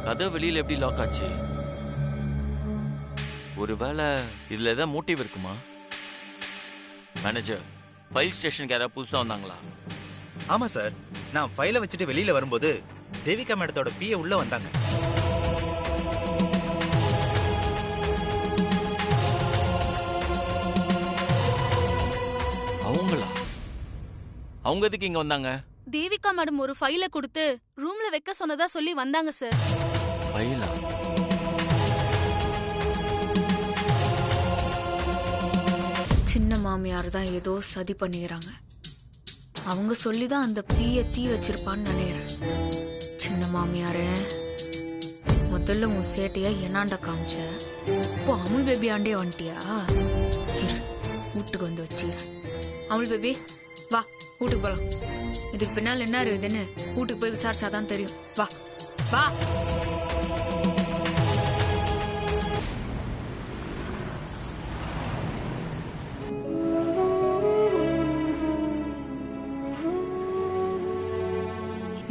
கதை வெளியில எப்படி லாக் ஆச்சு? ஒருவேளை இதுல ஏதாவது மோட்டிவ் இருக்குமா? மேனேஜர், ஃபைல் ஸ்டேஷனுக்கு யாராவது புதுசா வந்தாங்களா? ஆமா சார், நான் ஃபைலை வச்சுட்டு வெளியில வரும்போது தேவிகா மேடத்தோட பிஏ உள்ள வந்தாங்க. அவங்களா? அவங்க எதுக்கு இங்க வந்தாங்க? தேவிகா மேடம் ஒரு ஃபைல கொடுத்து ரூம்ல வைக்க சொன்னதா சொல்லி வந்தாங்க சார். ஃபைலா? சின்ன மாமியார் தான் ஏதோ சதி பண்ணிக்கிறாங்க. அவங்க சொல்லிதான் அந்த பிய தீ வச்சிருப்பான்னு நினைக்கிறேன். சின்ன மாமியாரு, முதல்ல உன் சேட்டையா என்னாண்ட காமிச்ச, இப்போ அமுல் பேபி ஆண்டே வந்துட்டியா? இரு, வீட்டுக்கு வந்து வச்சுக்கிறேன். அமுல் பேபி வா, வீட்டுக்கு போலாம். இதுக்கு பின்னால் என்ன இருக்குதுன்னு வீட்டுக்கு போய் விசாரிச்சாதான் தெரியும். வா வா.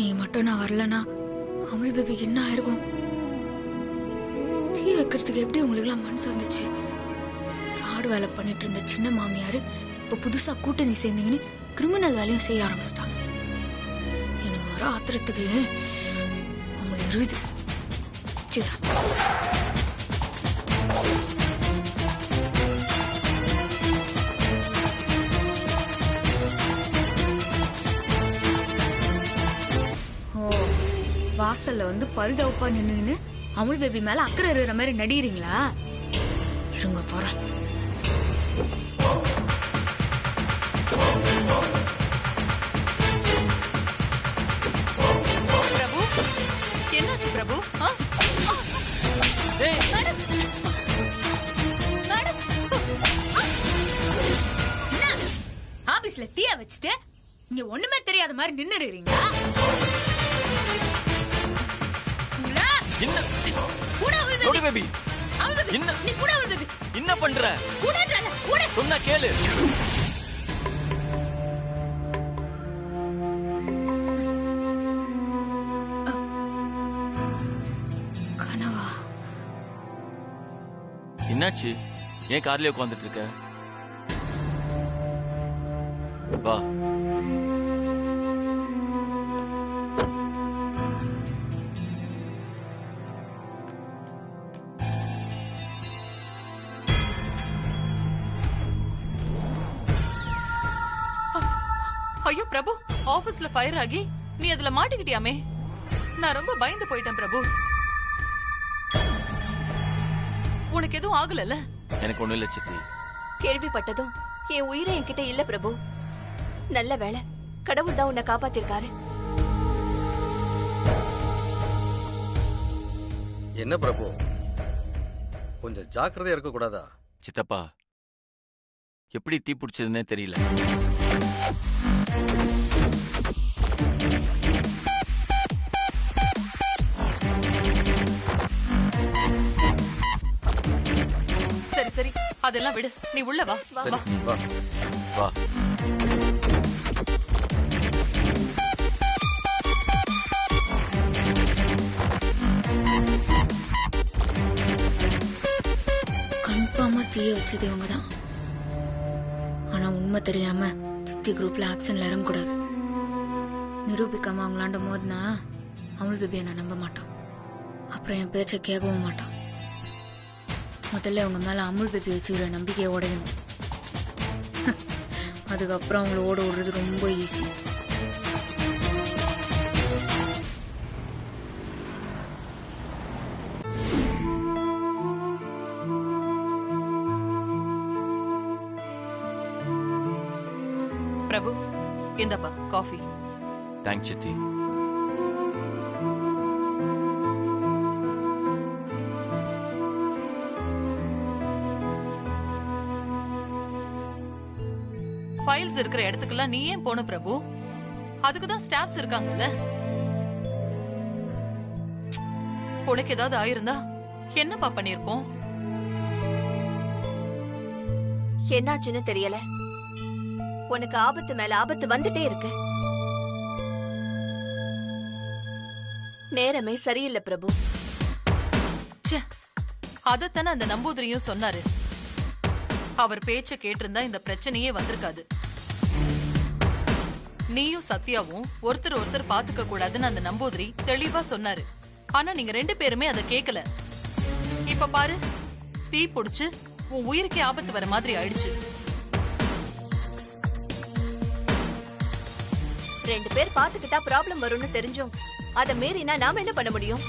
நீ மட்டும் நான் வரலனா அமுல் பேபிக்கு என்ன ஆயிருக்கும்? தீ வைக்கிறதுக்கு எப்படி உங்களுக்கு எல்லாம் மனசு வந்துச்சு? ராடு வேலை பண்ணிட்டு இருந்த சின்ன மாமியாரு இப்ப புதுசா கூட்டணி சேர்ந்தீங்கன்னு கிரிமினல் வேலையும் செய்ய ஆரம்பிச்சிட்டாங்க. எனக்கு வர ஆத்திரத்துக்கு அவங்களை இருக்குது. ஓ, வாசல்ல வந்து பரிதவப்பா நின்னு அமுல் பேபி மேல அக்கறை இருக்கிற மாதிரி நடிக்கிறீங்களா? இருங்க போறேன். என்னாச்சு பிரபு? ஆபீஸ்ல தீய வச்சுட்டு இங்க ஒண்ணுமே தெரியாத மாதிரி நின்னுறீங்களா? என்ன பண்ற? சொன்னா கேளு. என்னாச்சு? ஏன் கார்லயே உட்கார்ந்துட்டு இருக்க? வா. ஐயோ பிரபு, ஆபீஸ்ல ஃபயர் ஆகி நீ அதுல மாட்டிக்கிட்டியாமே. நான் ரொம்ப பயந்து போயிட்டேன் பிரபு. உனக்கு எதுவும் ஆகலல்ல? எனக்கு ஒண்ணு இல்ல சித்தி. கேள்விப்பட்டதும் என் உயிரை என்கிட்ட இல்ல பிரபு. நல்ல வேளை, கடவுள் தான் உன்னை காப்பாத்திருக்காரு. என்ன பிரபு, கொஞ்சம் ஜாக்கிரதையா இருக்க கூடாதா? சித்தப்பா, எப்படி தீ பிடிச்சதுன்னே தெரியல. சரி சரி, அதெல்லாம் விடு. நீ உள்ள வா. வா வா வா. கன்ஃபார்மா தீய வச்சது இவங்கதான். ஆனா உண்மை தெரியாம சித்தி குரூப்ல ஆக்ஷன்ல இறங்கக்கூடாது. நிரூபிக்காம அவங்களாண்ட மோதுனா அமுல் பேபியை நான் நம்ப மாட்டான். அப்புறம் என் பேச்சை கேட்கவும் மாட்டான். முதல்ல அவங்க மேல அமுல் பேபி வச்சுக்கிற நம்பிக்கையை உடையணும். அதுக்கப்புறம் அவங்கள ஓட விடுறது ரொம்ப ஈஸி. பிரபு, இந்தப்பா காஃபி. தேங்க்ஸ் சித்தி. ஃபைல்ஸ் இருக்கிற இடத்துக்குலாம் நீ ஏன் போன பிரபு? அதுக்குதான் ஸ்டாஃப்ஸ் இருக்காங்கல்ல. உனக்கு ஏதாவது ஆயிருந்தா என்னப்பா பண்ணிருப்போம்? என்னாச்சுன்னு தெரியல. உனக்கு ஆபத்து மேல ஆபத்து வந்துட்டே இருக்கு. நேரமே சரியில்லை பிரபு. ச்சே, அதத்தானே அந்த நம்பூதிரியும் சொன்னாரு. அவர் பேச்ச கேட்டிருந்தா இந்த பிரச்சனையே வந்திருக்காது. நீயும் சத்யாவும் ஒருத்தர் ஒருத்தர் பாத்துக்க கூடாதுன்னு அந்த நம்பூதிரி தெளிவா சொன்னாரு. ஆனா நீங்க 2 பேருமே அதை கேட்கல. இப்ப பாரு, தீ புடிச்சு உன் உயிருக்கே ஆபத்து வர மாதிரி ஆயிடுச்சு. 2 பேர் பாத்துக்கிட்டா ப்ராப்ளம் வரும்னு தெரிஞ்சும் அத மீறினா நாம என்ன பண்ண முடியும்?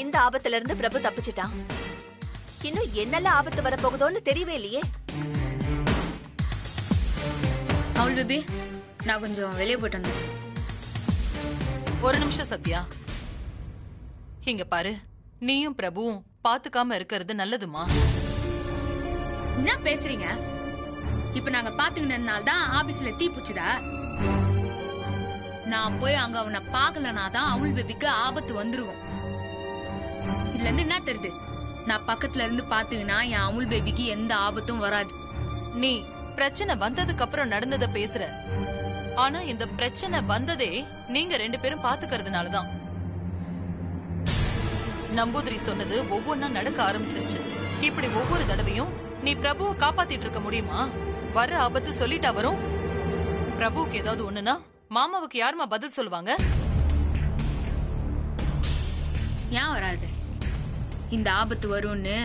இந்த ஆபத்துல இருந்து பிரபு தப்பிச்சிட்டான். இன்னும் என்னெல்லாம் ஆபத்து வரப்போகுதோன்னு தெரியவே இல்லையே. அவள் பேபி, நான் கொஞ்சம் வெளியே போயிட்டு வந்தேன். ஒரு நிமிஷம் சத்யா, இங்க பாரு, நீயும் பிரபுவும் பாத்துக்காம இருக்கிறது நல்லதுமா. என்ன பேசுறீங்க? இப்ப நாங்க பாத்துக்கினதுனால தான் ஆபீஸ்ல தீ புச்சுதா? நான் போய் அங்க அவனை பாக்கலனா தான் அவள் பேபிக்கு ஆபத்து வந்துருவோம். இதுல இருந்து என்ன தெரியுது? நான் பக்கத்துல இருந்து பாத்துக்கினா என் அமுல் பேபிக்கு எந்த ஆபத்தும் வராது. நீ பிரச்சனை வந்ததுக்கு அப்புறம் நடந்தத பேசுற. ஆனா இந்த பிரச்சனை வந்ததே நீங்க 2 பேரும் பாத்துக்கிறதுனாலதான். நம்பூதிரி சொன்னது ஒவ்வொன்னா நடக்க ஆரம்பிச்சிருச்சு. இப்படி ஒவ்வொரு தடவையும் நீ பிரபுவை காப்பாத்திட்டு இருக்க முடியுமா? வர ஆபத்து சொல்லிட்டா வரும். பிரபுவுக்கு ஏதாவது ஒண்ணுனா மாமாவுக்கு யாருமா பதில் சொல்லுவாங்க? ஏன் வராது? இந்த ஆபத்து வரும்னு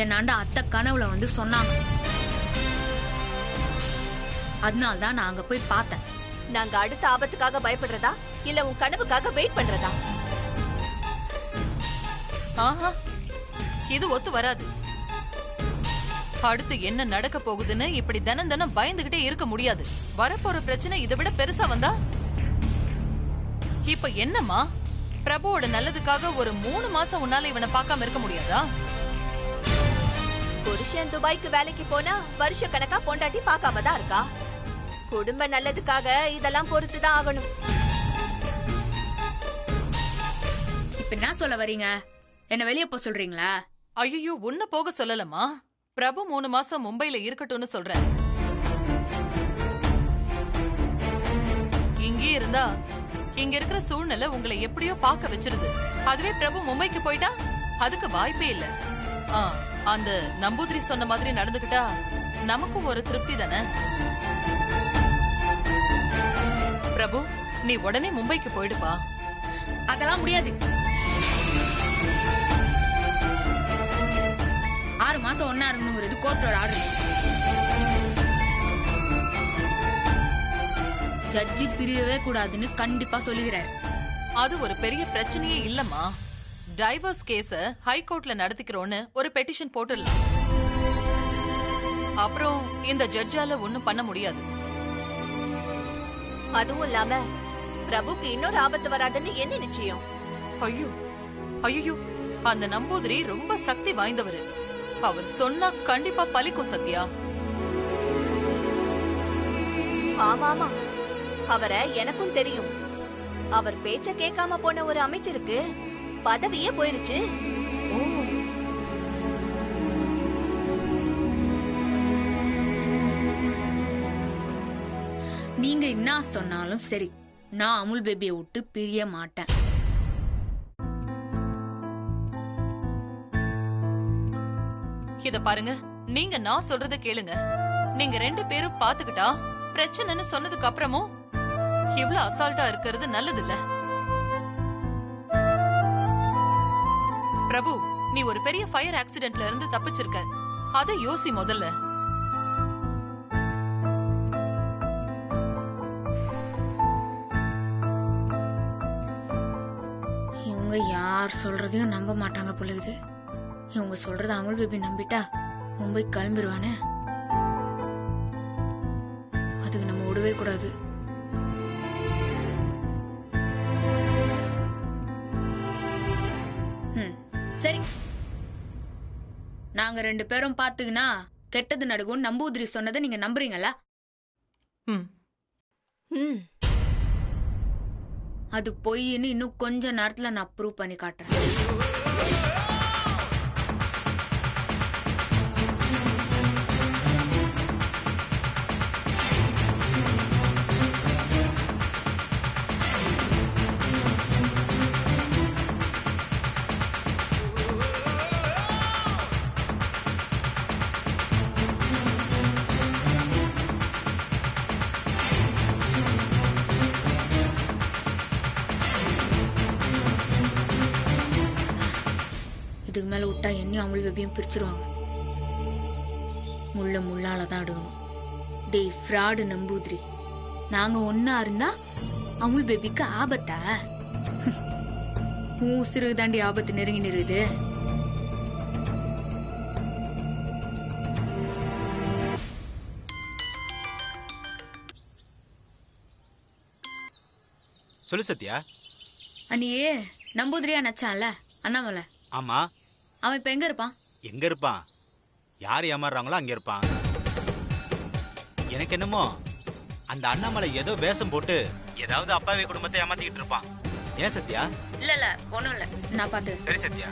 என் ஆண்ட அத்தை கனவுல வந்து சொன்னாங்க. அதனால்தான் நான் அங்க போய் பார்த்தேன். நாங்க அடுத்த ஆபத்துக்காக பயப்படுறதா இல்ல உன் கனவுக்காக வெயிட் பண்றதா? ஆஹா, இது ஒத்து வராது. அடுத்து என்ன நடக்க போகுதுன்னு இப்படி தினம் தினம் பயந்துகிட்டே இருக்க முடியாது. வரப்போற பிரச்சனை இதை விட பெருசா வந்தா இப்ப என்னம்மா? பிரபுவோட நல்லதுக்காக ஒரு 3 மாசம் உன்னால இவனை பார்க்காம இருக்க முடியாதா? புருஷன் துபாய்க்கு வேலைக்கு போனா வருஷ கணக்கா பொண்டாட்டி பார்க்காம தான் இருக்கா. குடும்ப நல்லதுக்காக இதெல்லாம் பொறுத்துதான் ஆகணும். இப்ப என்ன சொல்ல வரீங்க? என்ன வெளியே போக சொல்றீங்களா? ஐயோ, உன்ன போக சொல்லலமா. பிரபு 3 மாசம் மும்பைல இருக்கட்டும்னு சொல்றேன். இங்கே இருந்தா இங்க இருக்கிற சூழ்நிலை உங்களை எப்படியோ பார்க்க வச்சிருது. அதுவே பிரபு மும்பைக்கு போயிட்டா அதுக்கு வாய்ப்பே இல்ல. அந்த நம்பூதிரி சொன்ன மாதிரி நடந்துகிட்டா நமக்கும் ஒரு திருப்தி தானே. பிரபு, நீ உடனே மும்பைக்கு போயிடுப்பா. அதெல்லாம் முடியாது. 6 மாசம் ஒன்னா இருக்கணுங்கிறது கோர்ட்டோட ஆர்டர். ஜட்ஜி பிரியவே கூடாதுன்னு கண்டிப்பா சொல்லுகிறார். அது ஒரு பெரிய பிரச்சனையே இல்லம்மா. டைவர்ஸ் கேஸ ஹைகோர்ட்ல நடத்திக்கிறோன்னு ஒரு பெட்டிஷன் போட்டுடலாம். அப்புறம் இந்த ஜட்ஜால ஒண்ணும் பண்ண முடியாது. அதுவும் இல்லாம பிரபுக்கு இன்னொரு ஆபத்து வராதுன்னு என்ன நிச்சயம்? ஐயோ ஐயோ, அந்த நம்பூதிரி ரொம்ப சக்தி வாய்ந்தவரு. அவர் சொன்னா கண்டிப்பா பலிக்கும் சத்யா. ஆமா ஆமா, அவரை எனக்கும் தெரியும். அவர் பேச்ச கேட்காம போன ஒரு அமைச்சருக்கு பதவியே போயிருச்சு. ஓ, நீங்க என்ன சொன்னாலும் சரி, நான் அமுல் பேபியை விட்டு பிரிய மாட்டேன். இத பாருங்க, நீங்க நான் சொல்றத கேளுங்க. நீங்க 2 பேரும் பாத்துக்கிட்டா பிரச்சனைன்னு சொன்னதுக்கு அப்புறமும் இவ்ளோ அசால்ட்டா இருக்கிறது நல்லது இல்ல. பிரபு, நீ ஒரு பெரிய ஃபயர் ஆக்சிடென்ட்ல இருந்து தப்பிச்சிருக்க. அத யோசி முதல்ல. இவங்க யார் சொல்றதையும் நம்ப மாட்டாங்க பொழுது. இவங்க சொல்றத அமுல் பேபி நம்பிட்டா மும்பை கிளம்பிடுவானே. அதுக்கு நம்ம விடவே கூடாது. சரி, நாங்க 2 பேரும் பாத்துக்கினா கெட்டது நடக்கும் நம்பூதிரி சொன்னதை நீங்க நம்புறீங்களா? அது பொய்ன்னு இன்னும் கொஞ்ச நேரத்துல நான் ப்ரூவ் பண்ணி காட்டுறேன். என்னையும் அமுல் பேபியும் பிரிச்சிருவாங்க. முள்ள முள்ளால தான் எடுக்கணும். டேய் ஃப்ராடு நம்பூதிரி, நாங்க ஒன்னா இருந்தா அமுல் பேபிக்கு ஆபத்தா? உன் உசுருக்கு தாண்டி ஆபத்து நெருங்கி நிறுது. சொல்லு சத்யா. அண்ணியே நம்பூதிரியா நச்சான்ல அண்ணாமலை, ஆமா, அவன் இப்ப எங்க இருப்பான்? எங்க இருப்பான்? யார் ஏமாறுறாங்களோ அங்க இருப்பான். எனக்கு என்னமோ அந்த அண்ணாமலை ஏதோ வேஷம் போட்டு ஏதாவது அப்பாவி குடும்பத்தை ஏமாத்திக்கிட்டு இருப்பான். ஏன் சத்யா? இல்ல ஒண்ணும் இல்ல, நான் பாத்து. சரி சத்யா.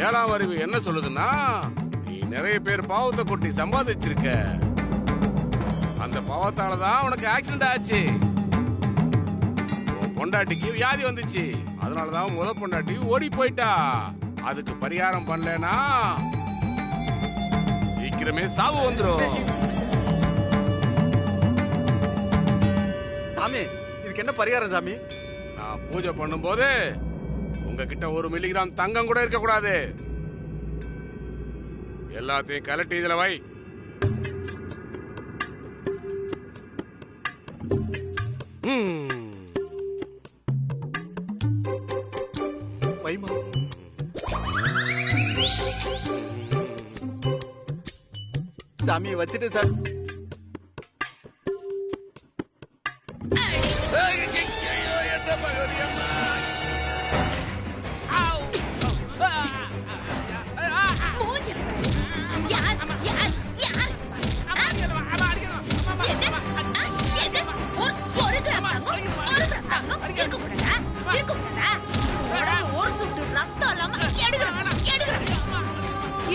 ஏழாம் அறிவு என்ன சொல்லுதுன்னா, நீ நிறைய பேர் பாவத்தை கொட்டி சம்பாதிச்சிருக்க. அந்த பாவத்தாலதான் உனக்கு ஆக்சிடென்ட் ஆச்சு. உன் பொண்டாட்டிக்கு வியாதி வந்துச்சு, அதனாலதான் முத பொண்டாட்டி ஓடி போயிட்டா. அதுக்கு பரிகாரம் பண்ணலனா சீக்கிரமே சாவு வந்துரும். சாமி, இதுக்கு என்ன பரிகாரம் சாமி? நான் பூஜை பண்ணும்போது உங்ககிட்ட 1 மில்லிகிராம் தங்கம் கூட இருக்க கூடாது. எல்லாத்தையும் கலட்டி இதுல வை. வைமா. சாமி வச்சுட்டு சார்.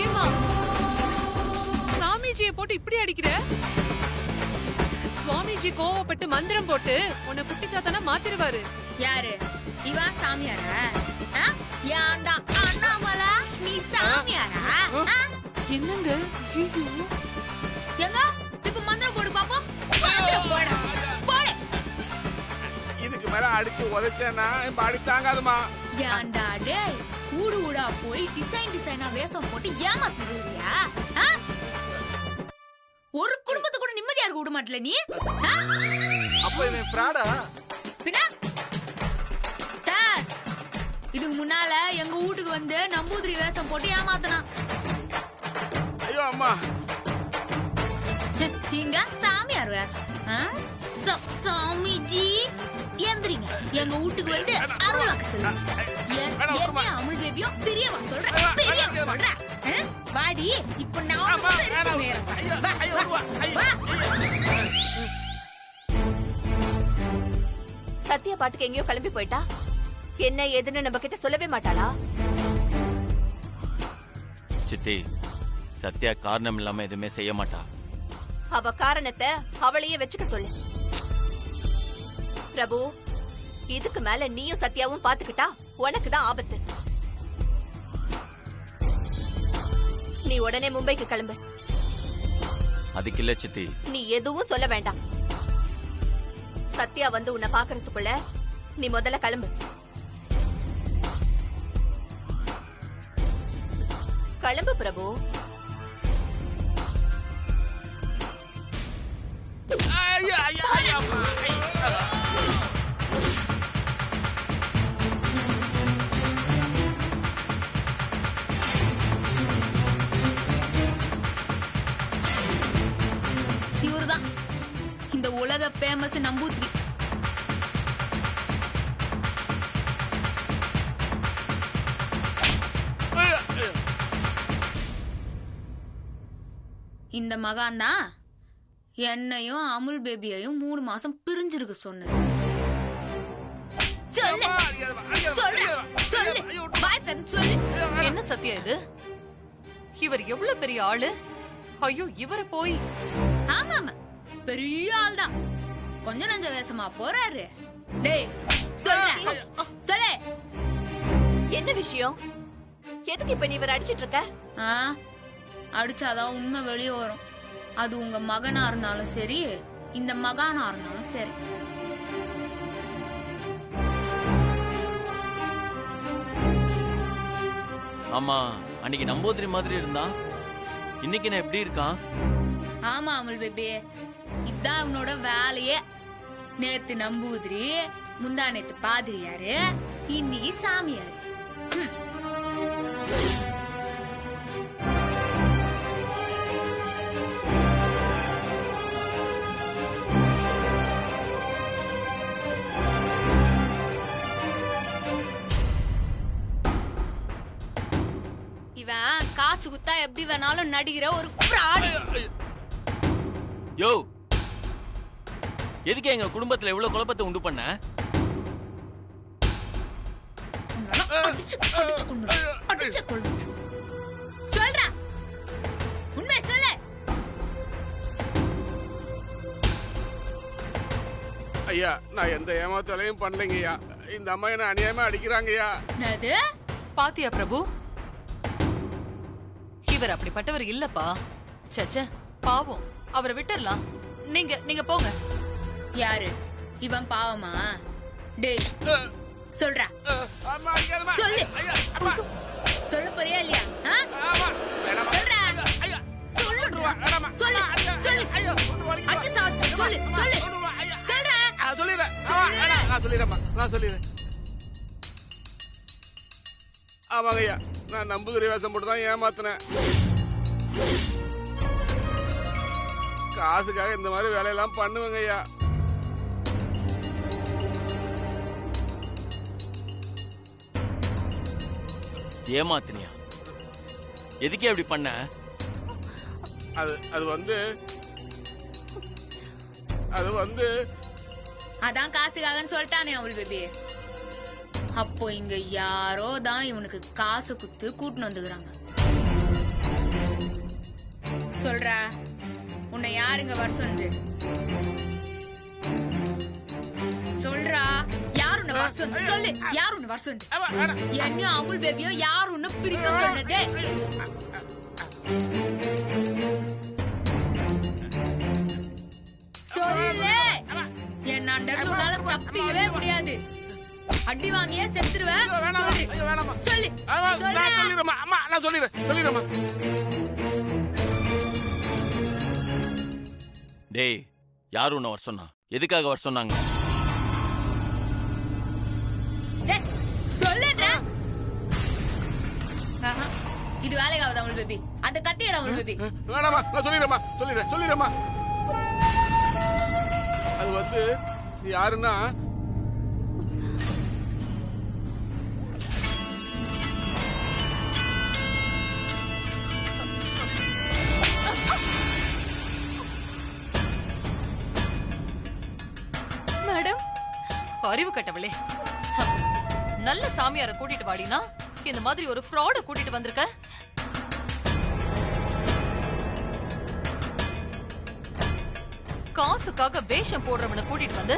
ஏமா சாமிஜியை போட்டு இப்படி அடிக்கிற? சுவாமிஜி கோவப்பட்டு மந்திரம் போட்டு உன்னை குட்டிச்சாத்தானா மாத்திருவாரு. யாரு இவன்? சாமியாரா? ஏன்டா அண்ணாமலை, நீ சாமியாரா? என்னங்க? எங்க இப்ப மந்திரம் போடு பாப்போம். மந்திரம் போடு போடு. இதுக்கு மேல அடிச்சு உதைச்சேன்னா பாடி தாங்காதுமா. ஏன்டா டேய், ஊடு ஊடா போய் டிசைனா வேஷம் போட்டு ஏமாத்திடுறியா? ஒரு குடும்பத்தை கூட நிம்மதியா இருக்க விட மாட்டல நீ. அப்ப இவன் ஃப்ராடா? பின்ன சார், இதுக்கு முன்னால எங்க வீட்டுக்கு வந்து நம்பூதிரி வேஷம் போட்டு ஏமாத்தனான். ஐயோ அம்மா. இங்க சாமியார் வேஷம். சாமிஜி எந்திரிங்க, எங்க வீட்டுக்கு வந்து அருள் வாக்க சொல்லுங்க. அமுல் பேபியும் பெரியவா சொல்றேன். வாடி இப்ப நான் சத்யா பாட்டுக்கு எங்கேயோ கிளம்பி போயிட்டா. என்ன ஏதுன்னு நம்ம கிட்ட சொல்லவே மாட்டாளா? சித்தி, சத்யா காரணம் இல்லாம எதுவுமே செய்ய மாட்டா. அவ காரணத்தை அவளையே வச்சுக்க சொல்லு. பிரபு, இதுக்கு மேல நீயும் சத்யாவும் பாத்துக்கிட்டா உனக்கு தான் ஆபத்து. நீ உடனே மும்பைக்கு கிளம்பு. அதுக்கு இல்ல சித்தி. நீ எதுவும் சொல்ல வேண்டாம். சத்யா வந்து உன்னை பாக்குறதுக்குள்ள நீ முதல்ல கிளம்பு. கிளம்பு பிரபு. இவருதான் இந்த உலக பேமஸ் நம்பூதிரி. இந்த மகான் தான் என்னையும் அமுல் பேபியையும் 3 மாசம் பிரிஞ்சிருக்க சொன்னது. சொல்லு சொல்லு வாய் தந்து சொல்லு. என்ன சத்யா இது? இவர் எவ்வளவு பெரிய ஆளு? ஐயோ, இவரை போய் ஆமா ஆமா பெரிய ஆள் தான். கொஞ்சம் நஞ்ச வேஷமா போறாரு. டேய் சொல்ற சொல்லு. என்ன விஷயம்? எதுக்கு இப்ப நீ இவரை அடிச்சிட்டு இருக்க? அடிச்சாதான் உண்மை வெளியே வரும். அது உங்க மகனா இருந்தாலும் சரி, இந்த மகானா இருந்தாலும் சரி. ஆமா, அன்னைக்கு நம்பூதிரி மாதிரி இருந்தா, இன்னைக்கு நான் எப்படி இருக்கான்? ஆமா அமுல் பேபி, இதான் அவனோட வேலையே. நேத்து நம்பூதிரி, முந்தா நேத்து பாதிரியாரு, இன்னைக்கு சாமியாரு. இவன் காசு குத்தா எப்படி வேணாலும் நடிகிற ஒரு fraud. யோ, எதுக்கு எங்க குடும்பத்துல இவ்வளவு குழப்பத்தை உண்டு பண்ண? சொல்றா, உண்மை சொல்லு. ஐயா, நான் எந்த ஏமாத்தலையும் பண்ணலைங்கய்யா. இந்த அம்மா என்ன அநியாயமா அடிக்கிறாங்கய்யா. என்னது? பாத்தியா பிரபு, இவர் அப்படிப்பட்டவர் இல்லப்பா. சச்ச, பாவம், அவரை விட்டுறலாம். நீங்க போங்க. யாரு இவன்? பாவமா? டேய் சொல்றா, சொல்லு. சொல்ல போறியா இல்லையா? சொல்றா, சொல்லுடா, சொல்லு, சொல்லு. அச்சு சாச்சு, சொல்லு, சொல்லு. சொல்றா. நான் சொல்லிடுறேன். ஆமாங்கய்யா, நான் நம்புதிரி வேஷம் போட்டு தான் ஏமாத்தினேன். காசுக்காக இந்த மாதிரி வேலையெல்லாம் பண்ணுவேங்க ஐயா. ஏமாத்தினியா? எதுக்கே அப்படி பண்ண? அது வந்து அதான் காசுக்காகன்னு சொல்லிட்டானே அவள் பேபி. அப்போ இங்க யாரோ தான் இவனுக்கு காசு குத்து கூட்டின்னு வந்துக்கிறாங்க. சொல்றா, உன்னை யாருங்க வர சொன்னது? சொல்றா, யாரு உன்னை வர சொன்னது? சொல்லு, யாரு உன்னை வர சொன்னது? என்னையும் அமுல் பேபியோ யாரு உன்னை பிரிக்க சொன்னது? சொல்லு. என் உன்னால தப்பிக்கவே முடியாது. அடி வாங்கியே செத்துருவேன். சொல்லு, நான் சொல்லிடுறேன். டேய், யாரு உன்னை வர சொன்னா? எதுக்காக வர சொன்னாங்க? சொல்லுடா. இது வேலைக்காவது அமுல் பேபி. அந்த கத்தியடா அமுல் பேபி. வேணாமா, நான் சொல்லிடுறேம்மா. அது வந்து யாருன்னா, மேடம், அறிவு கட்டவளே, நல்ல சாமியார கூட்டிட்டு வாடினா இந்த மாதிரி ஒரு ஃப்ராட கூட்டிட்டு வந்திருக்க. காசுக்காக வேஷம் போடுறவனை கூட்டிட்டு வந்து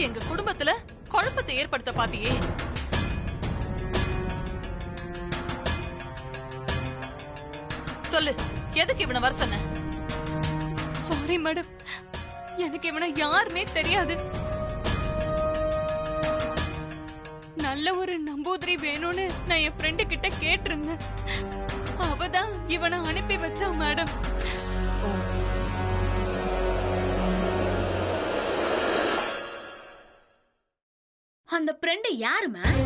எங்க குடும்பத்துல குழப்பத்தை ஏற்படுத்த பாத்தியே. சொல்லு, எதுக்கு இவனை வர சொன்ன? சாரி மேடம், எனக்கு இவனை யாருமே தெரியாது. நல்ல ஒரு நம்பூதிரி வேணும்னு நான் என் ஃப்ரெண்டு கிட்ட கேட்டிருந்தேன். அவதான் இவனை அனுப்பி வச்சா மேடம். அந்த ஃப்ரெண்டு யாரு மேம்?